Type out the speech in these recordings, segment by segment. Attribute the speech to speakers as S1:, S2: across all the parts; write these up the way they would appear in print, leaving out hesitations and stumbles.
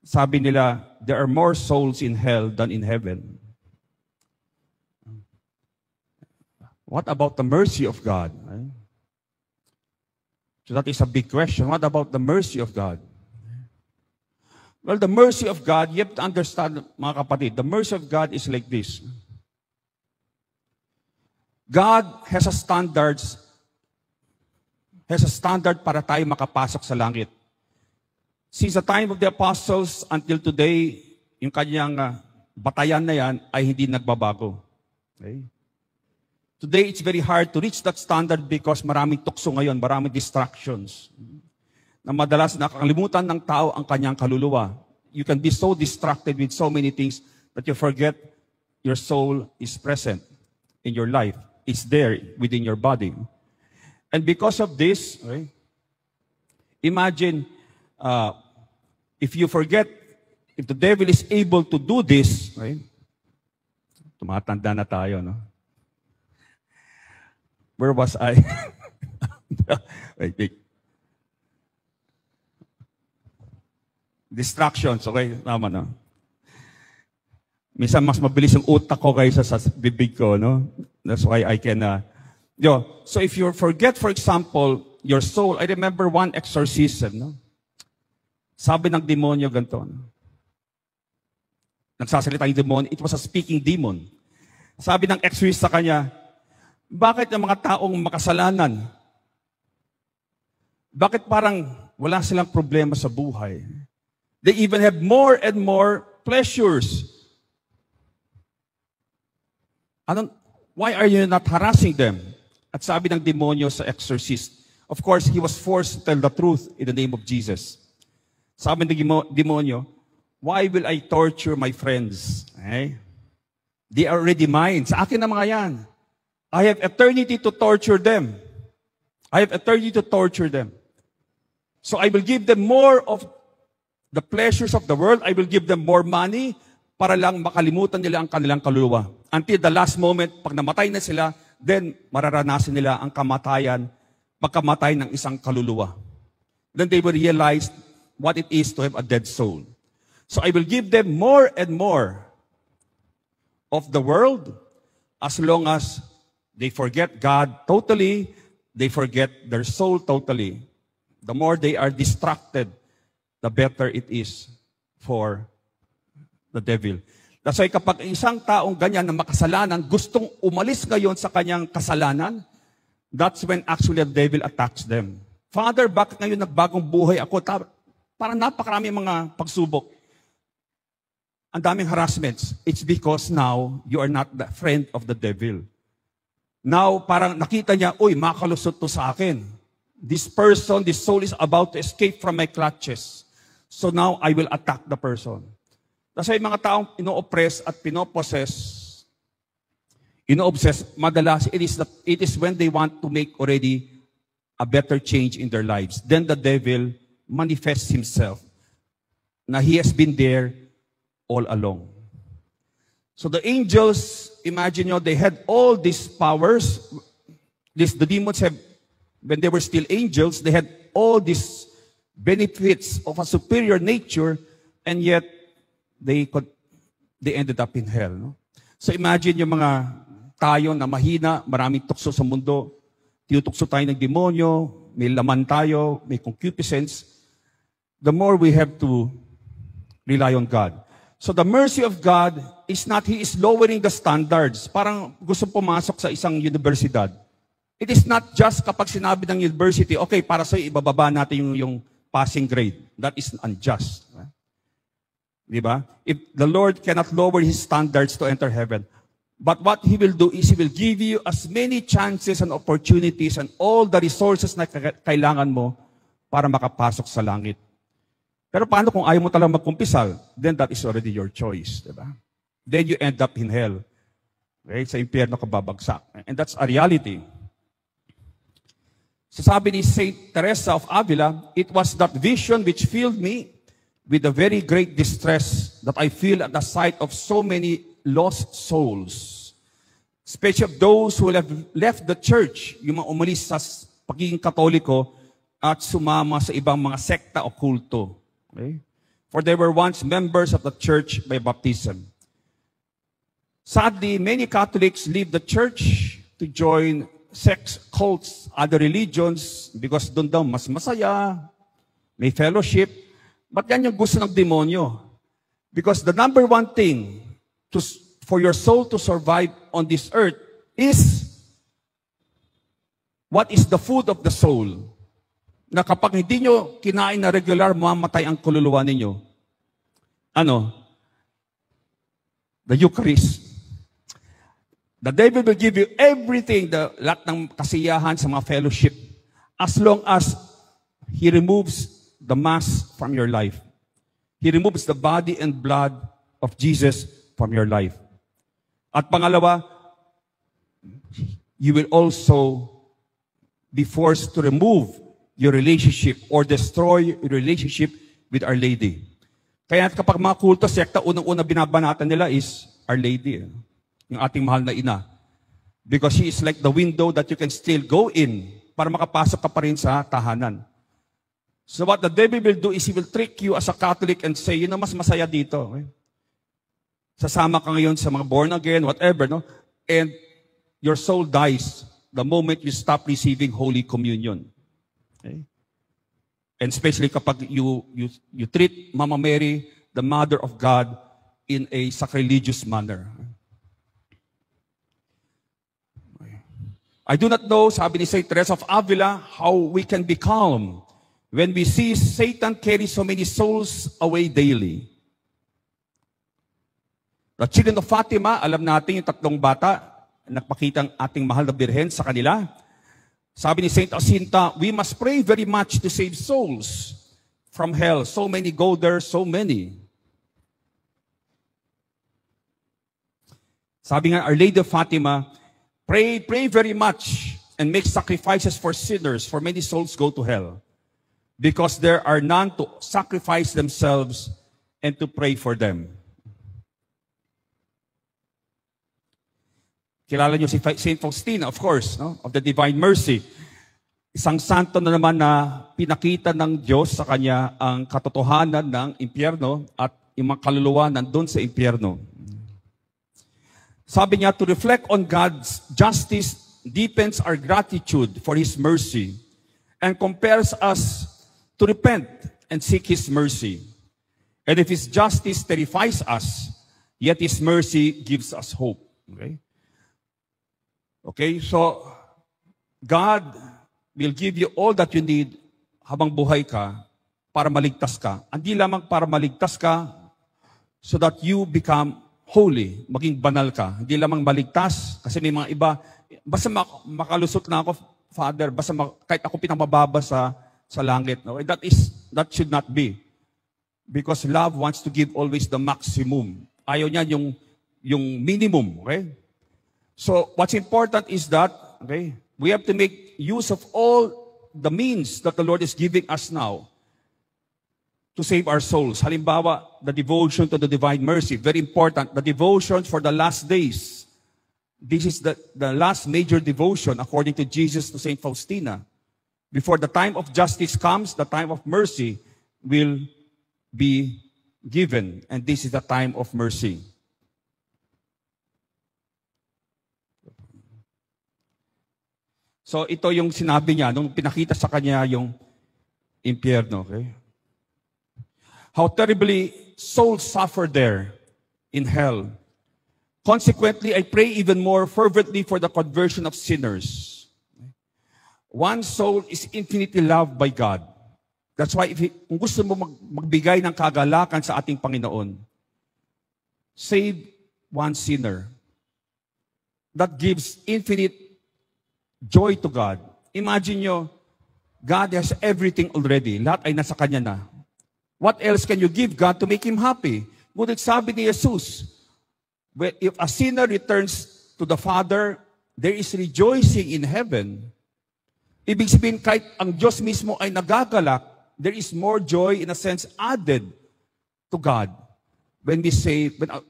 S1: sabi nila, there are more souls in hell than in heaven. What about the mercy of God? So that is a big question. What about the mercy of God? Well, the mercy of God, you have to understand, mga kapatid, the mercy of God is like this. God has a standard para tayo makapasok sa langit. Since the time of the apostles until today, yung kanyang batayan na yan ay hindi nagbabago. Okay? Today, it's very hard to reach that standard because maraming tukso ngayon, maraming distractions. Na madalas nakakalimutan ng tao ang kanyang kaluluwa. You can be so distracted with so many things that you forget your soul is present in your life. It's there within your body. And because of this, okay, imagine if you forget, if the devil is able to do this, okay, tumatanda na tayo, no? Where was I? wait. Distractions, okay? Tama, no? Minsan mas mabilis yung utak ko kaysa sa bibig ko, no? That's why I can... So if you forget, for example, your soul, I remember one exorcism, no? Sabi ng demonyo ganito, no? Nagsasalita yung demonyo, it was a speaking demon. Sabi ng exorcist sa kanya, bakit ang mga taong makasalanan? Bakit parang wala silang problema sa buhay? They even have more and more pleasures. Why are you not harassing them? At sabi ng demonyo sa exorcist, of course, he was forced to tell the truth in the name of Jesus. Sabi ng demonyo, why will I torture my friends? Okay? They are already mine. Sa akin na mga yan. I have eternity to torture them. I have eternity to torture them. So I will give them more of the pleasures of the world. I will give them more money para lang makalimutan nila ang kanilang kaluluwa. Until the last moment, pag namatay na sila, then mararanasan nila ang kamatayan, pagkamatay ng isang kaluluwa. Then they will realize what it is to have a dead soul. So I will give them more and more of the world as long as they forget God totally, they forget their soul totally. The more they are distracted, the better it is for the devil. That's why kapag isang taong ganyan na makasalanan, gustong umalis ngayon sa kanyang kasalanan, that's when actually the devil attacks them. Father, bakit ngayon nagbagong buhay ako? Parang napakarami mga pagsubok. Ang daming harassments. It's because now you are not the friend of the devil. Now, parang nakita niya, uy, makalusot to sa akin. This person, this soul is about to escape from my clutches. So now, I will attack the person. Kasi yung mga taong ino-oppress at pinopossess, madalas, it is when they want to make already a better change in their lives. Then the devil manifests himself na he has been there all along. So the angels, imagine nyo, they had all these powers. The demons have, when they were still angels, they had all these benefits of a superior nature, and yet they ended up in hell. No? So imagine yung mga tayo na mahina, maraming tukso sa mundo, tinutukso tayo ng demonyo, may laman tayo, may concupiscence. The more we have to rely on God. So the mercy of God is not, He is lowering the standards. Parang gusto pumasok sa isang universidad. It is not just kapag sinabi ng university, okay, para sa'yo ibababa natin yung passing grade. That is unjust. Diba? If the Lord cannot lower His standards to enter heaven, but what He will do is He will give you as many chances and opportunities and all the resources na kailangan mo para makapasok sa langit. Pero paano kung ayaw mo talagang magkumpisal? Then that is already your choice. Diba? Then you end up in hell. Okay? Sa impyerno ka babagsak. And that's a reality. So sabi ni Saint Teresa of Avila, it was that vision which filled me with a very great distress that I feel at the sight of so many lost souls. Especially of those who have left the church, yung mga umalis sa pagiging Katoliko at sumama sa ibang mga sekta o kulto. Okay? for they were once members of the church by baptism. Sadly, many Catholics leave the church to join sex cults, other religions, because doon daw mas masaya, may fellowship. But yan yung gusto ng demonyo. Because the number one thing for your soul to survive on this earth is what is the food of the soul. Na kapag hindi nyo kinain na regular, mamatay ang kaluluwa ninyo. Ano? The Eucharist. The devil will give you everything, lahat ng kasiyahan sa mga fellowship, as long as he removes the mass from your life. He removes the body and blood of Jesus from your life. At pangalawa, you will also be forced to remove your relationship or destroy your relationship with Our Lady. Kaya kapag mga kulto, sekta, unang-una binabanatan nila is Our Lady. Yung ating mahal na ina. Because she is like the window that you can still go in para makapasok ka pa rin sa tahanan. So what the devil will do is he will trick you as a Catholic and say, yun na mas masaya dito. Okay? Sasama ka ngayon sa mga born again, whatever, no? And your soul dies the moment you stop receiving Holy Communion. Okay? And especially kapag you treat Mama Mary, the Mother of God, in a sacrilegious manner. I do not know, sabi ni Saint Teresa of Avila, how we can be calm when we see Satan carry so many souls away daily. The children of Fatima, alam natin yung tatlong bata, nagpakitang ating mahal na birhen sa kanila. Sabi ni Saint Jacinta, we must pray very much to save souls from hell. So many go there, so many. Sabi nga, Our Lady of Fatima, pray very much and make sacrifices for sinners, for many souls go to hell. Because there are none to sacrifice themselves and to pray for them. Kilala niyo si Saint Faustina, of course, no? Of the Divine Mercy. Isang santo na naman na pinakita ng Diyos sa kanya ang katotohanan ng impyerno at yung mga kaluluwa nandun sa impyerno. Sabi niya, to reflect on God's justice deepens our gratitude for His mercy and compels us to repent and seek His mercy. And if His justice terrifies us, yet His mercy gives us hope. Okay, so God will give you all that you need habang buhay ka para maligtas ka. Hindi lamang para maligtas ka so that you become holy, maging banal ka. Hindi lamang maligtas, kasi may mga iba, basta makalusot na ako, Father, basta kahit ako pinamababa sa langit. No? That should not be. Because love wants to give always the maximum. Ayaw niya yung minimum. Okay? So, what's important is that, okay, we have to make use of all the means that the Lord is giving us now to save our souls. Halimbawa, the devotion to the Divine Mercy. Very important. The devotion for the last days. This is the last major devotion according to Jesus to Saint Faustina. Before the time of justice comes, the time of mercy will be given. And this is the time of mercy. So ito yung sinabi niya nung pinakita sa kanya yung impyerno. Okay? How terribly souls suffer there in hell. Consequently, I pray even more fervently for the conversion of sinners. One soul is infinitely loved by God. That's why kung gusto mo magbigay ng kagalakan sa ating Panginoon, save one sinner. That gives infinite joy to God. Imagine nyo, God has everything already. Lahat ay nasa Kanya na. What else can you give God to make Him happy? Ngunit sabi ni Jesus, if a sinner returns to the Father, there is rejoicing in heaven. Ibig sabihin, kahit ang Diyos mismo ay nagagalak, there is more joy in a sense added to God when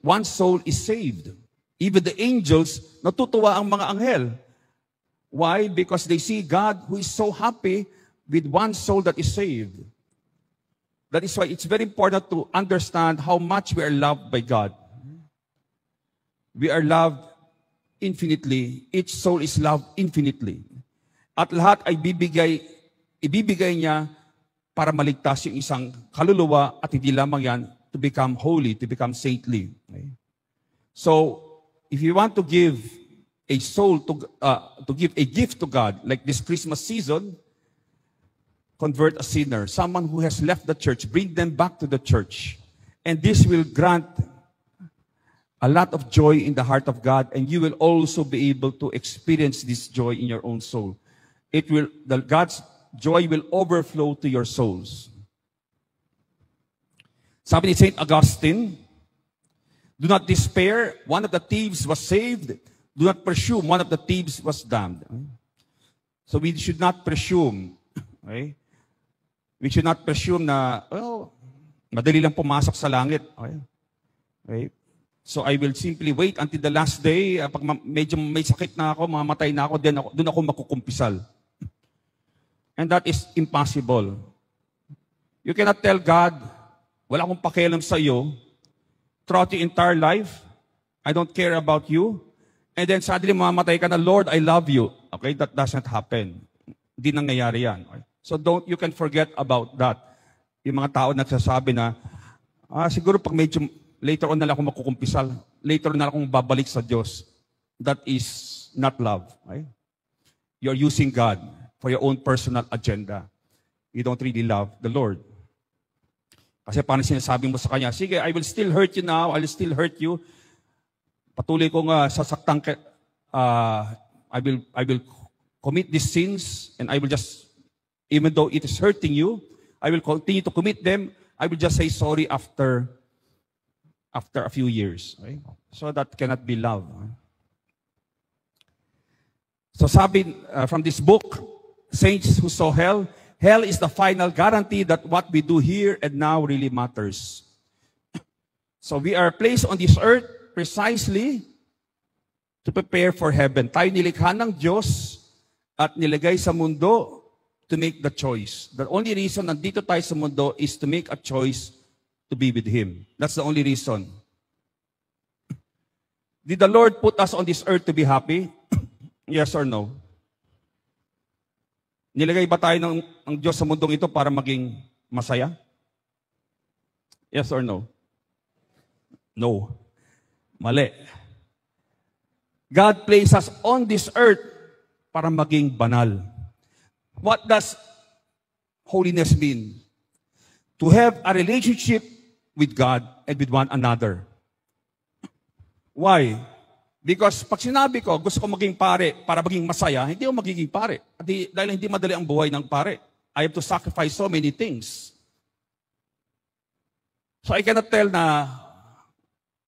S1: one soul is saved. Even the angels, natutuwa ang mga anghel. Why? Because they see God who is so happy with one soul that is saved. That is why it's very important to understand how much we are loved by God. We are loved infinitely. Each soul is loved infinitely. At lahat ay ibibigay niya para maligtas yung isang kaluluwa at hindi lamang yan to become holy, to become saintly. Okay? So, if you want to give a soul to give a gift to God, like this Christmas season, convert a sinner, someone who has left the church, bring them back to the church. And this will grant a lot of joy in the heart of God, and you will also be able to experience this joy in your own soul. God's joy will overflow to your souls. Sabi ni St. Augustine, do not despair, one of the thieves was saved. Do not presume, one of the thieves was damned. So we should not presume. Okay? We should not presume na, well, madali lang pumasok sa langit. Okay? Okay? So I will simply wait until the last day. Pag medyo may sakit na ako, mamatay na ako, doon ako makukumpisal. And that is impossible. You cannot tell God, wala akong pakialam sa iyo, throughout your entire life, I don't care about you, and then suddenly mamamatay ka na, Lord, I love you. Okay, that doesn't happen. Hindi nangyayari yan. Okay? So you can forget about that. Yung mga tao nagsasabi na, siguro pag medyo later on na lang ako makukumpisal, later on na lang akong babalik sa Diyos. That is not love. Okay? You're using God for your own personal agenda. You don't really love the Lord. Kasi paano sinasabi mo sa Kanya, sige, I will still hurt you now, I will still hurt you. Patuloy kong sasaktan ka, I will commit these sins, and I will just, even though it is hurting you, I will continue to commit them. I will just say sorry after a few years. Okay? So that cannot be love. So sabi from this book, Saints Who Saw Hell, hell is the final guarantee that what we do here and now really matters. So we are placed on this earth precisely to prepare for heaven. Tayo nilikha ng Diyos at nilagay sa mundo to make the choice. The only reason nandito tayo sa mundo is to make a choice to be with Him. That's the only reason. Did the Lord put us on this earth to be happy? Yes or no? Nilagay ba tayo ng Diyos sa mundong ito para maging masaya? Yes or no? No. Mali. God placed us on this earth para maging banal. What does holiness mean? To have a relationship with God and with one another. Why? Because pag sinabi ko, gusto ko maging pare para maging masaya, hindi ako magiging pare. Dahil hindi madali ang buhay ng pare. I have to sacrifice so many things. So I cannot tell na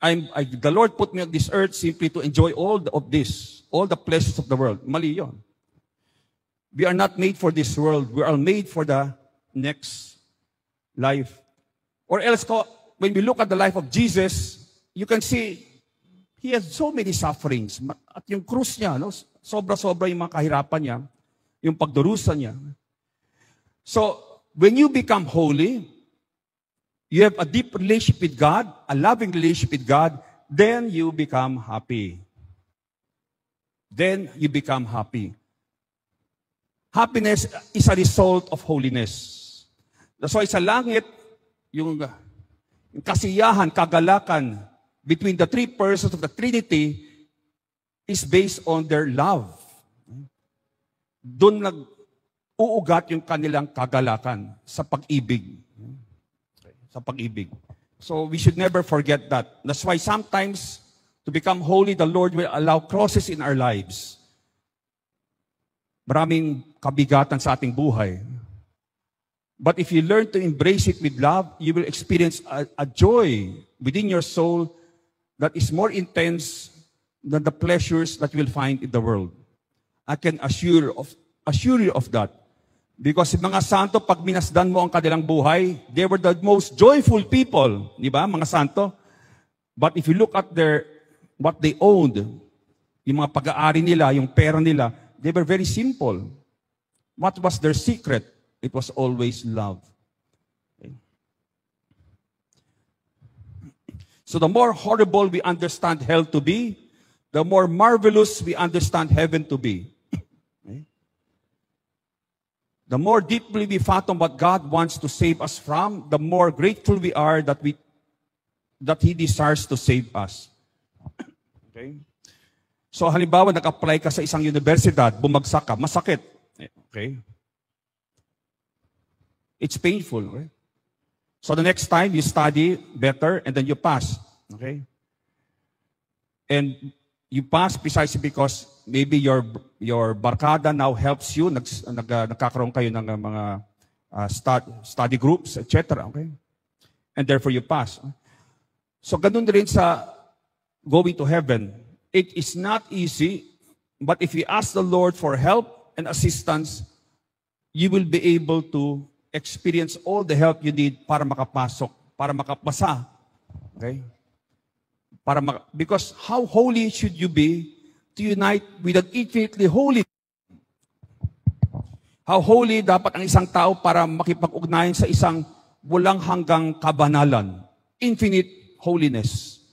S1: the Lord put me on this earth simply to enjoy all of this, all the pleasures of the world. Mali yun. We are not made for this world. We are made for the next life. Or else, when we look at the life of Jesus, you can see He has so many sufferings. At yung krus niya, no? Sobra-sobra yung mga kahirapan niya, yung pagdurusa niya. So, when you become holy, you have a deep relationship with God, a loving relationship with God, then you become happy. Then you become happy. Happiness is a result of holiness. That's why sa langit, yung kasiyahan, kagalakan, between the three persons of the Trinity is based on their love. Doon nag-uugat yung kanilang kagalakan sa pag-ibig. Sa pag-ibig. So we should never forget that. That's why sometimes to become holy, the Lord will allow crosses in our lives. Maraming kabigatan sa ating buhay. But if you learn to embrace it with love, you will experience a joy within your soul that is more intense than the pleasures that you will find in the world. I can assure you of that. Because mga santo, pag minasdan mo ang kanilang buhay, they were the most joyful people. Di ba, mga santo? But if you look at what they owned, yung mga pag-aari nila, yung pera nila, they were very simple. What was their secret? It was always love. Okay? So the more horrible we understand hell to be, the more marvelous we understand heaven to be. Okay? The more deeply we fathom what God wants to save us from, the more grateful we are that He desires to save us. Okay? So halimbawa, nag-apply ka sa isang universidad, bumagsak ka, masakit. Okay? It's painful. Okay? So the next time, you study better and then you pass. Okay? And you pass precisely because maybe your barkada now helps you, nagkakaroon kayo ng mga study groups, etc. Okay? And therefore you pass. So ganun rin sa going to heaven. It is not easy, but if you ask the Lord for help and assistance, you will be able to experience all the help you need para makapasok, para makapasa. Okay? Because how holy should you be to unite with an infinitely holy? How holy dapat ang isang tao para makipag-ugnayan sa isang walang hanggang kabanalan? Infinite holiness.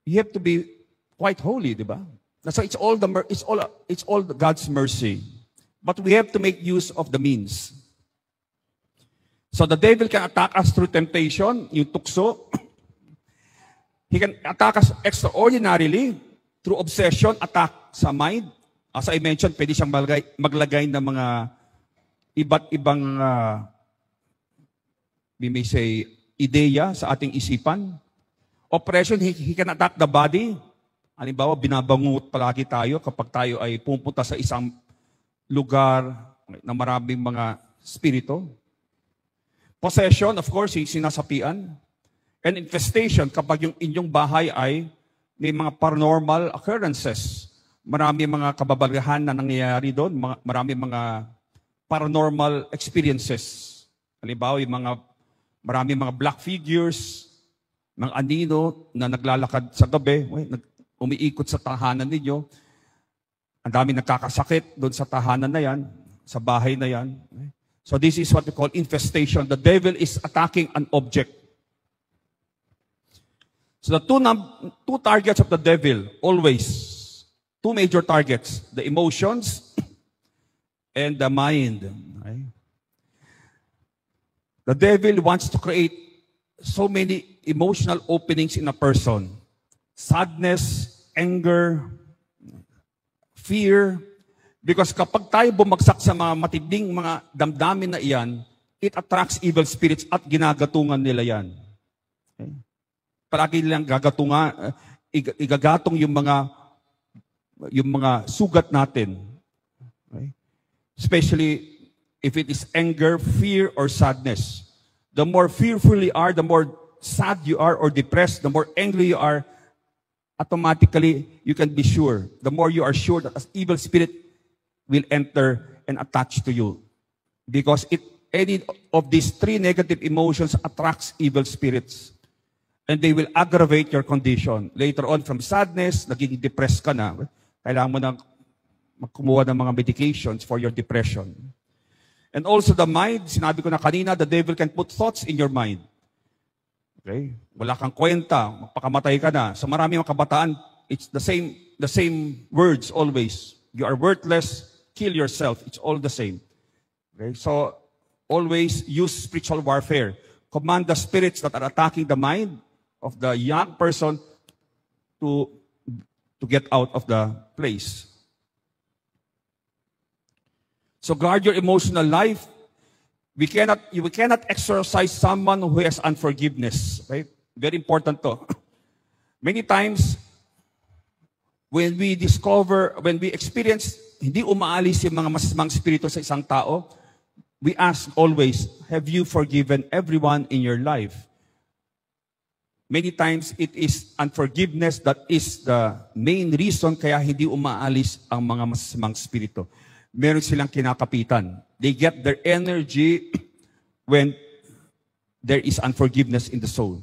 S1: You have to be quite holy, di ba? So it's all God's mercy. But we have to make use of the means. So the devil can attack us through temptation, yung tukso. He can attack us extraordinarily through obsession, attack sa mind. As I mentioned, pwede siyang maglagay ng mga iba't ibang, we may say, ideya sa ating isipan. Oppression, he can attack the body. Halimbawa, binabangot palagi tayo kapag tayo ay pupunta sa isang lugar na maraming mga spirito. Possession, of course, yung sinasapian. And infestation, kapag yung inyong bahay ay may mga paranormal occurrences. Maraming mga kababalaghan na nangyayari doon. Maraming mga paranormal experiences. Halimbawa, yung maraming mga black figures, mga anino na naglalakad sa gabi, umiikot sa tahanan ninyo. Ang dami nagkakasakit doon sa tahanan na yan, sa bahay na yan. So this is what we call infestation. The devil is attacking an object. So the two targets of the devil, always, two major targets, the emotions and the mind. Right? The devil wants to create so many emotional openings in a person. Sadness, anger, fear. Because kapag tayo bumagsak sa mga matinding mga damdamin na iyan, it attracts evil spirits at ginagatungan nila yan. Okay? Palagi nilang igagatong yung mga sugat natin. Okay? Especially if it is anger, fear, or sadness. The more fearful you are, the more sad you are or depressed, the more angry you are, automatically you can be sure. The more you are sure that an evil spirit will enter and attach to you. Because any of these three negative emotions attracts evil spirits. And they will aggravate your condition. Later on, from sadness, naging depressed ka na, kailangan mo na magkumuha ng mga medications for your depression. And also the mind, sinabi ko na kanina, the devil can put thoughts in your mind. Okay? Wala kang kwenta, magpakamatay ka na. Sa maraming mga kabataan, it's the same words always. You are worthless, kill yourself. It's all the same. Okay? So, always use spiritual warfare. Command the spirits that are attacking the mind of the young person to get out of the place. So guard your emotional life. You cannot exorcise someone who has unforgiveness. Right? Very important to. Many times, when we experience, hindi umaalis yung mga masamang spirito sa isang tao, we ask always, have you forgiven everyone in your life? Many times, it is unforgiveness that is the main reason kaya hindi umaalis ang mga masamang spirito. Meron silang kinakapitan. They get their energy when there is unforgiveness in the soul.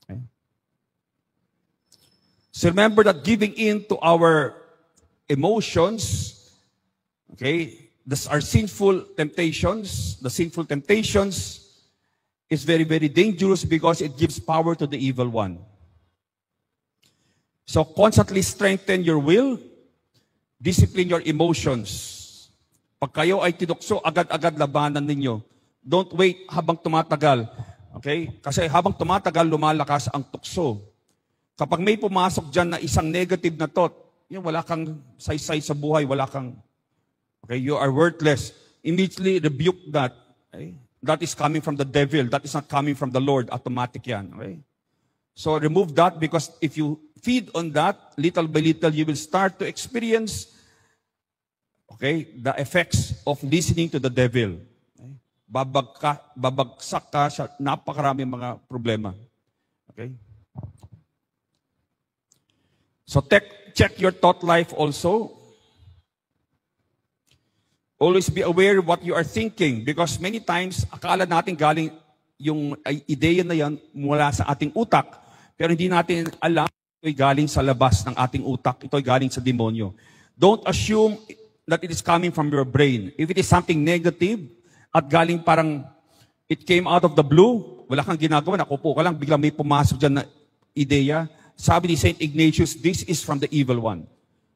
S1: Okay? So remember that giving in to our emotions, okay, these are sinful temptations. The sinful temptations is very, very dangerous because it gives power to the evil one. So constantly strengthen your will, discipline your emotions. Pag kayo ay tinukso, agad-agad labanan ninyo. Don't wait habang tumatagal. Okay? Kasi habang tumatagal, lumalakas ang tukso. Kapag may pumasok dyan na isang negative na thought, wala kang saysay sa buhay, okay, you are worthless. Immediately rebuke that. Okay? That is coming from the devil. That is not coming from the Lord. Automatic yan. Okay? So remove that, because if you feed on that, little by little, you will start to experience, okay, the effects of listening to the devil. Okay? Babagsak ka sa napakaraming mga problema. Okay? So check your thought life also. Always be aware of what you are thinking, because many times, akala natin galing yung ideya na yan mula sa ating utak, pero hindi natin alam ito'y galing sa labas ng ating utak, ito'y galing sa demonyo. Don't assume that it is coming from your brain. If it is something negative, at galing parang it came out of the blue, wala kang ginagawa, nakupo ka lang, biglang may pumasok dyan na ideya. Sabi ni Saint Ignatius, this is from the evil one.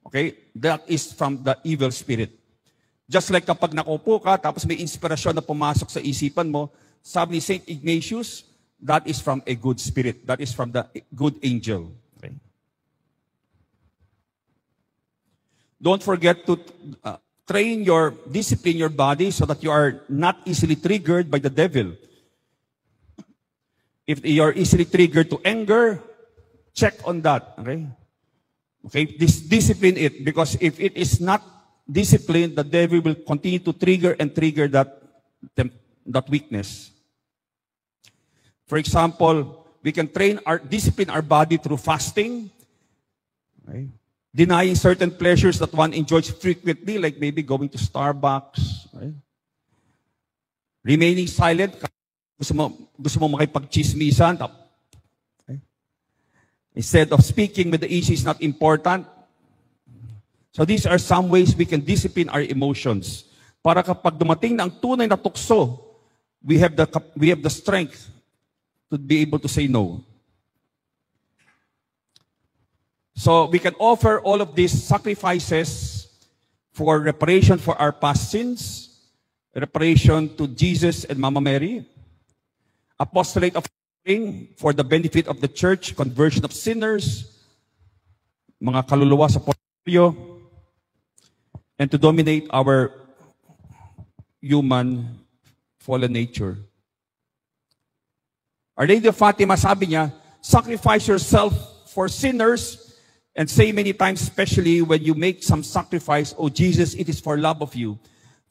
S1: Okay? That is from the evil spirit. Just like kapag nakupo ka, tapos may inspirasyon na pumasok sa isipan mo, sabi ni Saint Ignatius, that is from a good spirit. That is from the good angel. Okay? Don't forget to discipline your body so that you are not easily triggered by the devil. If you are easily triggered to anger, check on that. Okay? Okay? Discipline it, because if it is not disciplined, the devil will continue to trigger that weakness. For example, we can discipline our body through fasting, okay? Denying certain pleasures that one enjoys frequently, like maybe going to Starbucks, right? Remaining silent, gusto mo makipag-chismisan, okay? Instead of speaking when the issue is not important. So these are some ways we can discipline our emotions. Para kapag dumating na ang tunay na tukso, we have the strength to be able to say no. So we can offer all of these sacrifices for reparation for our past sins, reparation to Jesus and Mama Mary, apostolate of offering for the benefit of the church, conversion of sinners, mga kaluluwa sa portfolio, and to dominate our human fallen nature. Our Lady of Fatima, sabi niya, sacrifice yourself for sinners, and say many times, especially when you make some sacrifice, oh Jesus, it is for love of you,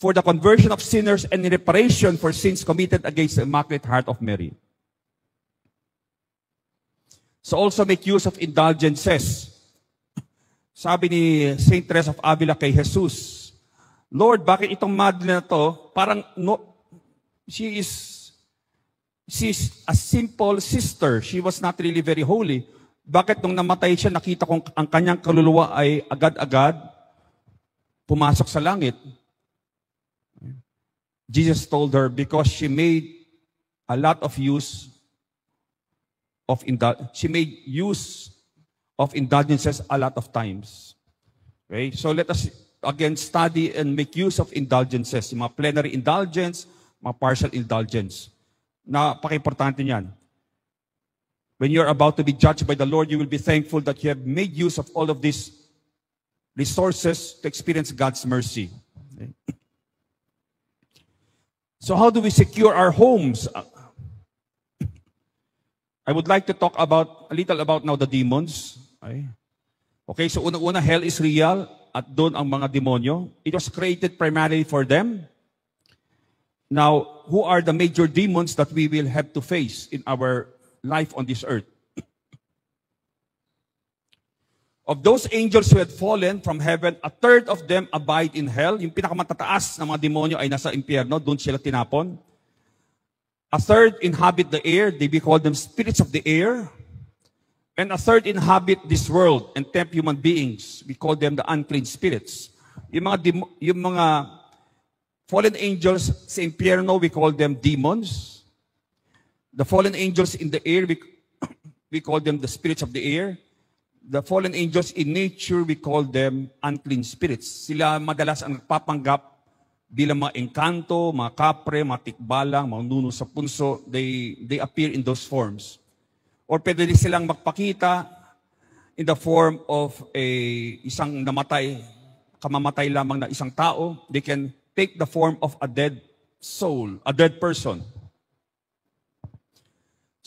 S1: for the conversion of sinners and reparation for sins committed against the Immaculate Heart of Mary. So also make use of indulgences. Sabi ni Saint Teresa of Avila kay Jesus, Lord, bakit itong madre na to, parang she's a simple sister. She was not really very holy. Bakit nung namatay siya, nakita kong ang kanyang kaluluwa ay agad-agad pumasok sa langit? Jesus told her, because she made a lot of use of indulgences a lot of times. Okay? So let us again study and make use of indulgences. Yung mga plenary indulgence, mga partial indulgence. Napaka-importante niyan. When you're about to be judged by the Lord, you will be thankful that you have made use of all of these resources to experience God's mercy. Okay? So how do we secure our homes? I would like to talk a little about now the demons. Okay, so una-una, hell is real at doon ang mga demonyo. It was created primarily for them. Now, who are the major demons that we will have to face in our life on this earth? Of those angels who had fallen from heaven, a third of them abide in hell. Yung pinakamatataas na mga demonyo ay nasa impyerno, doon sila tinapon. A third inhabit the air. They be called them spirits of the air. And a third inhabit this world and tempt human beings. We call them the unclean spirits. Yung mga fallen angels sa impyerno, we call them demons. The fallen angels in the air, we call them the spirits of the air. The fallen angels in nature, we call them unclean spirits. Sila madalas ang nagpapanggap bilang mga engkanto, mga kapre, mga tikbalang, mga nuno sa punso. They appear in those forms. Or pwede silang magpakita in the form of isang namatay, kamamatay lamang na isang tao. They can take the form of a dead soul, a dead person.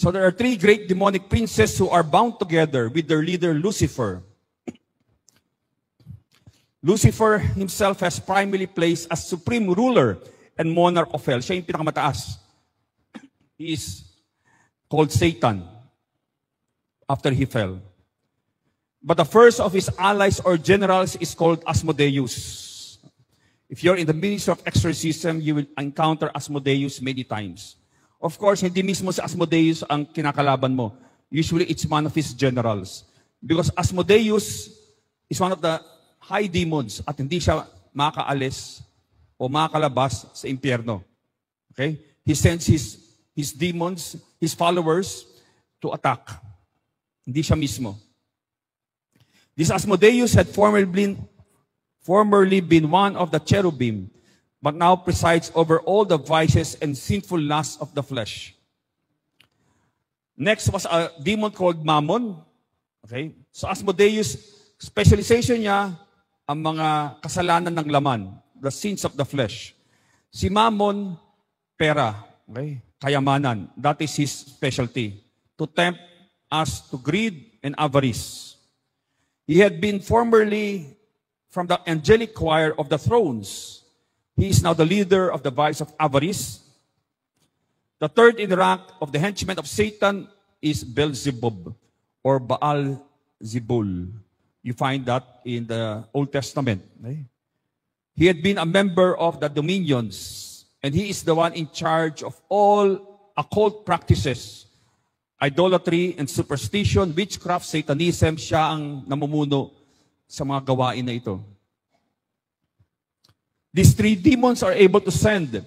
S1: So there are three great demonic princes who are bound together with their leader, Lucifer. Lucifer himself has primarily placed as supreme ruler and monarch of hell. Siya yung pinakamataas. He is called Satan after he fell. But the first of his allies or generals is called Asmodeus. If you're in the ministry of exorcism, you will encounter Asmodeus many times. Of course, hindi mismo si Asmodeus ang kinakalaban mo. Usually, it's one of his generals. Because Asmodeus is one of the high demons at hindi siya makaalis o makakalabas sa impyerno. Okay? He sends his demons, his followers, to attack. Hindi siya mismo. This Asmodeus had formerly been one of the cherubim, but now presides over all the vices and sinful lusts of the flesh. Next was a demon called Mammon. Okay? So Asmodeus, specialization niya ang mga kasalanan ng laman, the sins of the flesh. Si Mammon, pera, okay? Kayamanan. That is his specialty. To tempt us to greed and avarice. He had been formerly from the angelic choir of the thrones. He is now the leader of the vice of avarice. The third in rank of the henchmen of Satan is Beelzebub or Baal-zebul. You find that in the Old Testament. Okay? He had been a member of the dominions, and he is the one in charge of all occult practices, idolatry and superstition, witchcraft, Satanism. Siya ang namumuno sa mga gawain na ito. These three demons are able to send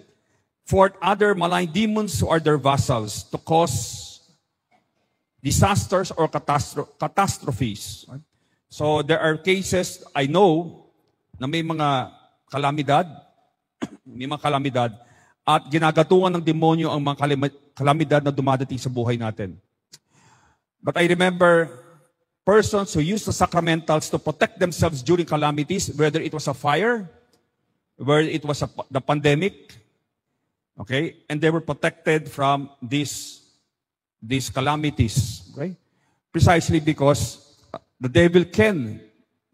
S1: forth other malign demons who are their vassals to cause disasters or catastrophes. So there are cases, I know, na may mga kalamidad, at ginagatungan ng demonyo ang mga kalamidad na dumadating sa buhay natin. But I remember persons who used the sacramentals to protect themselves during calamities, whether it was a fire, whether it was the pandemic, okay, and they were protected from these calamities, okay, precisely because the devil can,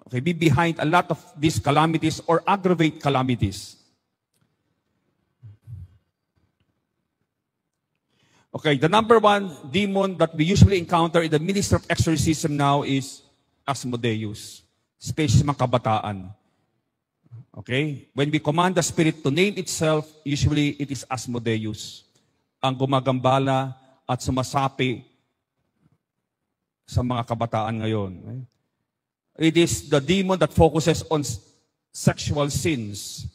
S1: okay, be behind a lot of these calamities or aggravate calamities. Okay, the number one demon that we usually encounter in the ministry of exorcism now is Asmodeus, especially mga kabataan. Okay? When we command the spirit to name itself, usually it is Asmodeus ang gumagambala at sumasapi sa mga kabataan ngayon. Okay? It is the demon that focuses on sexual sins.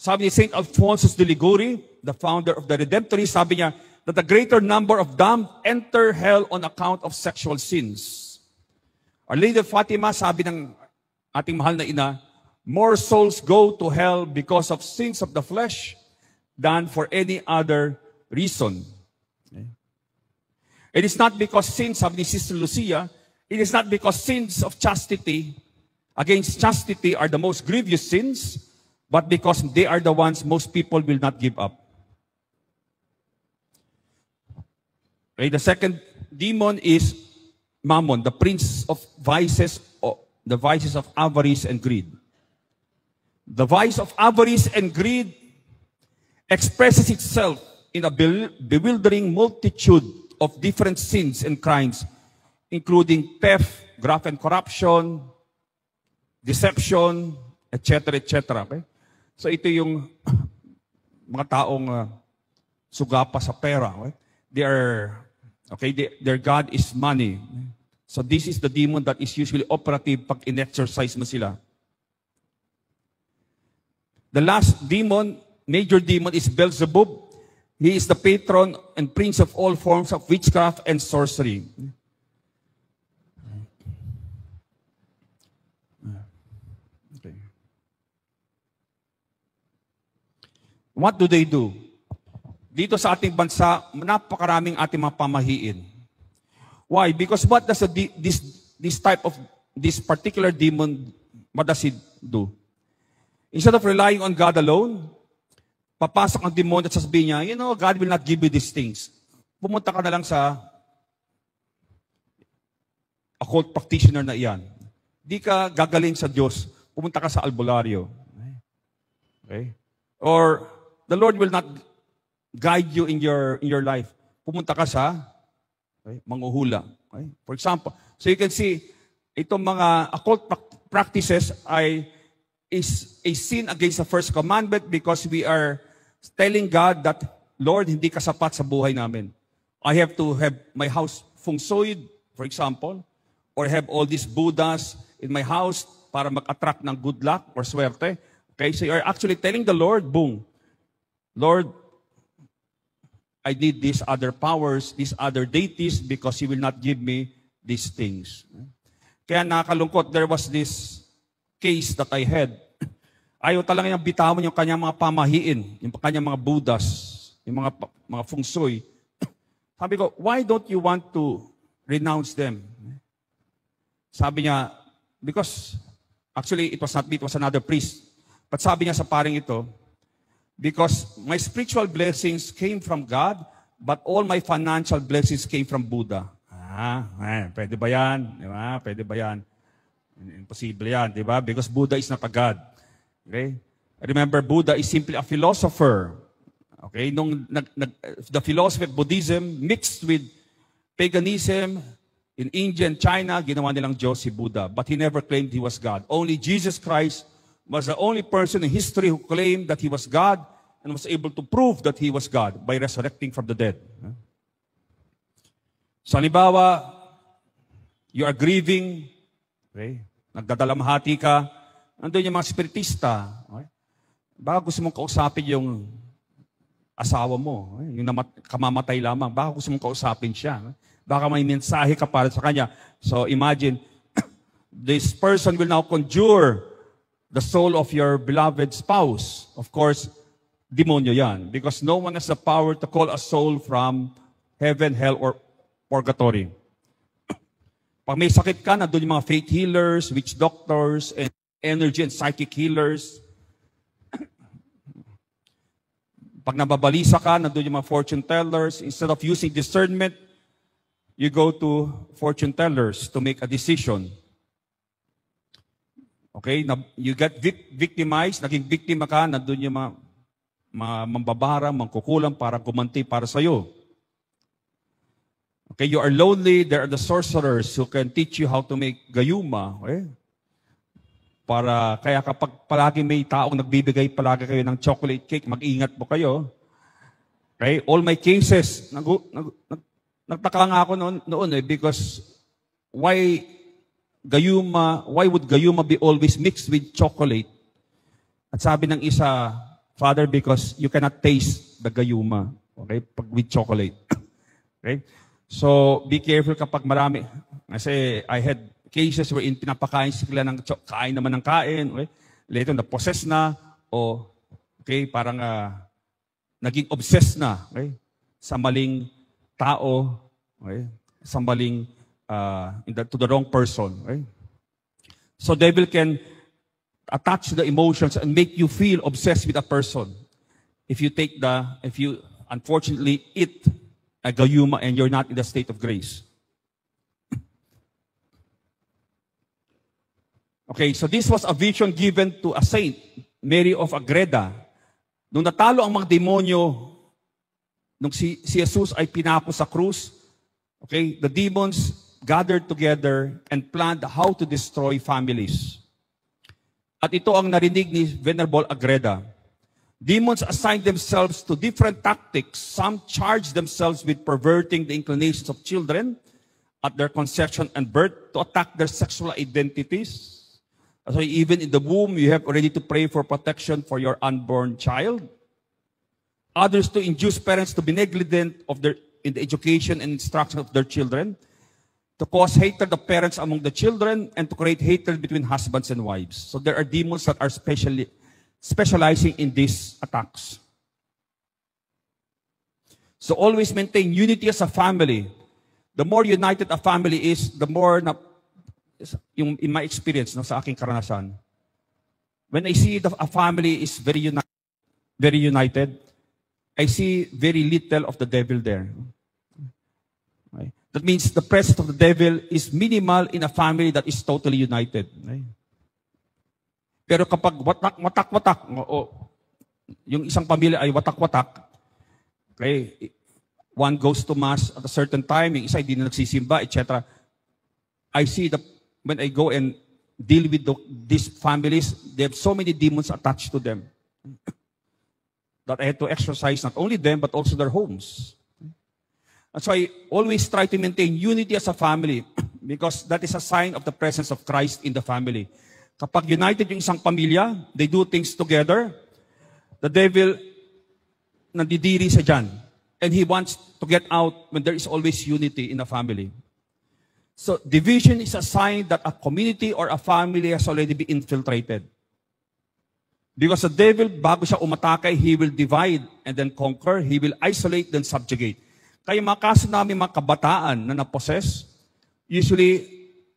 S1: Sabi ni St. Alphonsus de Liguori, the founder of the Redemptorists, sabi niya that the greater number of damned enter hell on account of sexual sins. Our Lady of Fatima, sabi ng ating mahal na ina, more souls go to hell because of sins of the flesh than for any other reason. Okay. It is not because sins, sabi ni Sister Lucia, it is not because sins of chastity against chastity are the most grievous sins, but because they are the ones most people will not give up. Okay, the second demon is Mammon, the prince of vices, the vices of avarice and greed. The vice of avarice and greed expresses itself in a bewildering multitude of different sins and crimes, including theft, graft and corruption, deception, etc., etc. Okay? So ito yung mga taong sugapa sa pera. Okay? Their God is money. So this is the demon that is usually operative pag in-exercise mo sila. The last demon, major demon, is Beelzebub. He is the patron and prince of all forms of witchcraft and sorcery. Okay. What do they do? Dito sa ating bansa, napakaraming ating mga pamahiin. Why? Because what does this particular demon, what does it do? Instead of relying on God alone, papasok ang demon at sasabihin niya, you know, God will not give you these things. Pumunta ka na lang sa occult practitioner na iyan. Di ka gagaling sa Diyos. Pumunta ka sa albularyo. Okay? Or the Lord will not guide you in your life. Pumunta ka sa manghuhula. Okay? For example, so you can see, itong mga occult practices is a sin against the first commandment because we are telling God that, Lord, hindi ka sapat sa buhay namin. I have to have my house feng shuied, for example, or have all these Buddhas in my house para mag-attract ng good luck or swerte. Okay, so you're actually telling the Lord, boom, Lord, I need these other powers, these other deities because He will not give me these things. Kaya nakakalungkot, there was this case that I had. Ayaw talaga niyang bitawan yung kanyang mga pamahiin, yung kanyang mga Buddhas, yung mga feng shui. Sabi ko, why don't you want to renounce them? Sabi niya, because, actually, it was not me, it was another priest. But sabi niya sa paring ito, because my spiritual blessings came from God, but all my financial blessings came from Buddha. Pwede ba yan? Diba? Pwede ba yan? Imposible yan, di ba? Because Buddha is not a God. Okay? Remember, Buddha is simply a philosopher. Okay? The philosophy of Buddhism mixed with paganism in India and China, ginawa nilang Diyos si Buddha. But he never claimed he was God. Only Jesus Christ was the only person in history who claimed that he was God and was able to prove that he was God by resurrecting from the dead. So, halimbawa, you are grieving, okay? Nagdadalamhati ka, nandun yung mga spiritista. Okay? Baka gusto mong kausapin yung asawa mo, okay? Yung kamamatay lamang, baka gusto mong kausapin siya. Okay? Baka may mensahe ka para sa kanya. So imagine, this person will now conjure the soul of your beloved spouse. Of course, demonyo yan. Because no one has the power to call a soul from heaven, hell, or purgatory. Pag may sakit ka, nandun yung mga faith healers, witch doctors, and energy and psychic healers. Pag nababalisa ka, nandun yung mga fortune tellers. Instead of using discernment, you go to fortune tellers to make a decision. Okay? You get victimized, naging biktima ka, nandun yung mga mambabara, mangkukulang para gumanti para sa'yo. Okay, you are lonely, there are the sorcerers who can teach you how to make gayuma. Okay? Kaya kapag palagi may taong nagbibigay palagi kayo ng chocolate cake, mag-ingat po kayo. Okay? All my cases, nagtaka nga ako noon because why would gayuma be always mixed with chocolate? At sabi ng isa, Father, because you cannot taste the gayuma, okay, pag with chocolate. Okay? So, be careful kapag marami. Kasi I had cases wherein pinapakain sila ng kain naman ng kain. Okay? Later, na-possess na o okay, parang naging obsessed na sa maling tao, okay? Sa maling to the wrong person. Okay? So devil can attach the emotions and make you feel obsessed with a person. If you unfortunately eat a gayuma and you're not in the state of grace. Okay, so this was a vision given to a saint, Mary of Agreda. Nung natalo ang mga demonyo, nung si Jesus ay pinako sa krus, okay, the demons gathered together and planned how to destroy families. At ito ang narinig ni Venerable Agreda. Demons assign themselves to different tactics. Some charge themselves with perverting the inclinations of children at their conception and birth to attack their sexual identities. So even in the womb, you have already to pray for protection for your unborn child. Others to induce parents to be negligent in the education and instruction of their children, to cause hatred of parents among the children, and to create hatred between husbands and wives. So there are demons that are specializing in these attacks. So always maintain unity as a family. The more united a family is, the more in my experience, sa aking karanasan, when I see a family is very united, I see very little of the devil there. Right? That means the presence of the devil is minimal in a family that is totally united. Right? Pero kapag watak-watak, yung isang pamilya ay watak-watak, okay, one goes to mass at a certain time, yung isa hindi na nagsisimba, etc. I see when I go and deal with these families, they have so many demons attached to them that I had to exorcise not only them, but also their homes. And so I always try to maintain unity as a family because that is a sign of the presence of Christ in the family. Kapag united yung isang pamilya, they do things together, the devil nandidiri sa dyan. And he wants to get out when there is always unity in a family. So division is a sign that a community or a family has already been infiltrated. Because the devil, bago siya umatake, he will divide and then conquer. He will isolate, then subjugate. Kaya mga kaso namin mga kabataan na napossess, usually,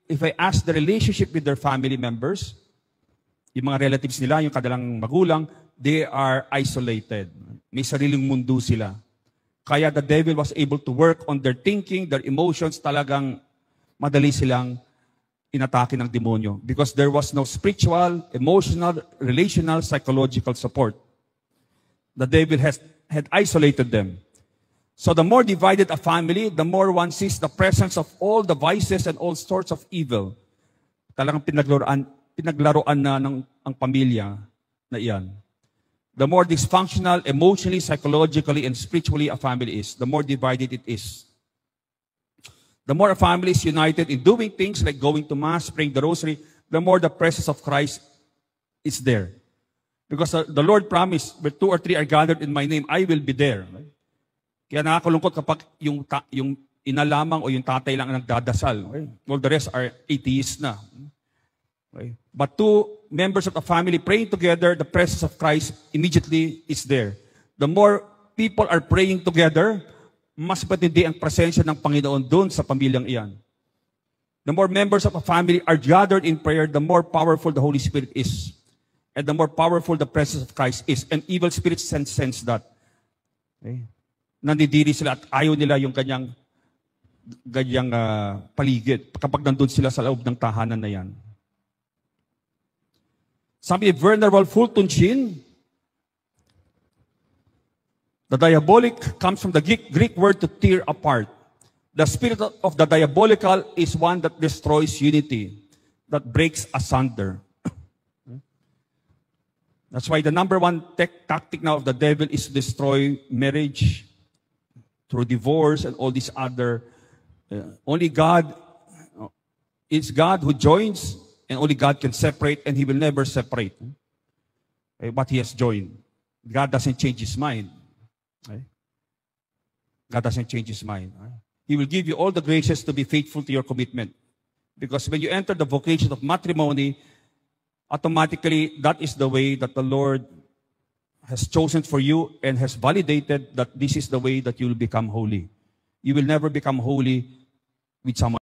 S1: if I ask the relationship with their family members, yung mga relatives nila, yung kadalang magulang, they are isolated. May sariling mundo sila. Kaya the devil was able to work on their thinking, their emotions, talagang madali silang inatake ng demonyo. Because there was no spiritual, emotional, relational, psychological support. The devil had isolated them. So the more divided a family, the more one sees the presence of all the vices and all sorts of evil. Talagang pinaglaruan na ang pamilya na iyan. The more dysfunctional, emotionally, psychologically, and spiritually a family is, the more divided it is. The more a family is united in doing things like going to Mass, praying the Rosary, the more the presence of Christ is there. Because the Lord promised, where 2 or 3 are gathered in my name, I will be there. Right? Kaya nakakalungkot kapag yung ina lamang o yung tatay lang ang nagdadasal. Okay? All the rest are atheists na. Okay? But 2 members of a family praying together, the presence of Christ immediately is there. The more people are praying together, mas patindi ang presensya ng Panginoon doon sa pamilyang iyan. The more members of a family are gathered in prayer, the more powerful the Holy Spirit is. And the more powerful the presence of Christ is. And evil spirits sense that. Okay? Nandidiri sila at ayaw nila yung kanyang paligid kapag nandun sila sa loob ng tahanan na yan. Sabi ni Venerable Fulton Sheen, the diabolic comes from the Greek word to tear apart. The spirit of the diabolical is one that destroys unity, that breaks asunder. That's why the number one tactic now of the devil is to destroy marriage through divorce and all these other. Only God, it's God who joins, and only God can separate, and He will never separate what He has joined. God doesn't change His mind. God doesn't change His mind. He will give you all the graces to be faithful to your commitment. Because when you enter the vocation of matrimony, automatically that is the way that the Lord has chosen for you and has validated that this is the way that you will become holy. You will never become holy with someone